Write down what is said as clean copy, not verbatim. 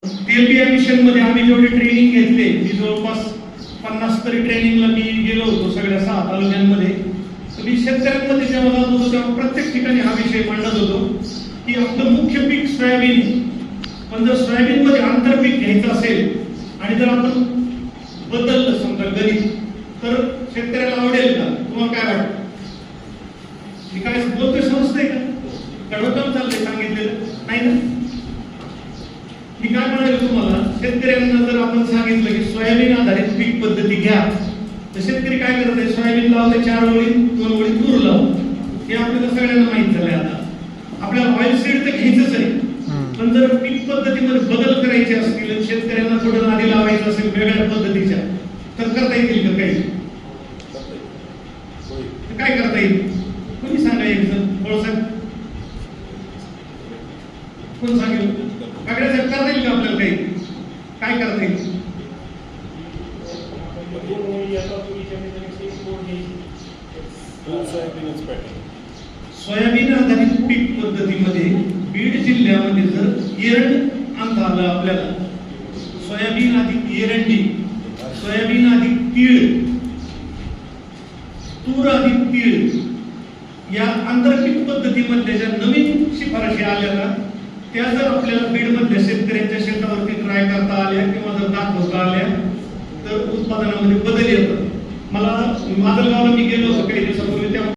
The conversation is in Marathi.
तेलबिया मिशन मध्ये आम्ही जेवढे ट्रेनिंग घेतले ती जवळपास 50 तरी ट्रेनिंगला मी गेलो होतो सगळ्या 6 तालुक्यांमध्ये. तर मी शेतकऱ्यांमध्ये जेव्हा जात होतो तेव्हा प्रत्येक ठिकाणी हा विषय मांडत होतो की आपलं मुख्य पीक सोयाबीन, पण जर सोयाबीन मध्ये आंतरपीक घ्यायचं असेल आणि जर आपण बदललं समजा गणित तर शेतकऱ्याला आवडेल का? तुम्हाला काय वाटतं? मी काय बोलतोय समजतंय का? कडवटम चाललंय सांगितलेलं नाही ना? मी काय म्हणाले तुम्हाला, शेतकऱ्यांना जर आपण सांगितलं की सोयाबीन आधारित पीक पद्धती घ्या तर शेतकरी काय करत आहे? सोयाबीन लावते 4 ओळी 2 ओळी दूर लावून. हे आपल्याला सगळ्यांना माहित झालंय. आता आपल्याला ऑइल सीड तर घ्यायचंच आहे, पण जर पीक पद्धतीमध्ये बदल करायचे असतील, शेतकऱ्यांना थोडं आधी लावायचं असेल वेगळ्या पद्धतीच्या, तर करता येतील का काही? काय करता येईल? कोणी सांगा एक जण? बोळसाहेब कोण सांगेल? कागड्या साहेब करता येईल का आपल्याला काही? काय करता येईल? सोयाबीन आधारित पीक पद्धतीमध्ये बीड जिल्ह्यामध्ये जर एरंड आणता आलं आपल्याला, सोयाबीन अधिक एरंडी, सोयाबीन अधिक तीळ, तूर अधिक तीळ, या आंतरपीक पद्धतीमध्ये ज्या नवीन शिफारशी आल्या ना त्या जर आपल्याला बीड मधल्या शेतकऱ्यांच्या शेतावरती ट्राय करता आल्या किंवा जर दाखवता आल्या तर उत्पादनामध्ये बदल येतात. मला माजलगावला मी गेलो होतो काही दिवसापूर्वी,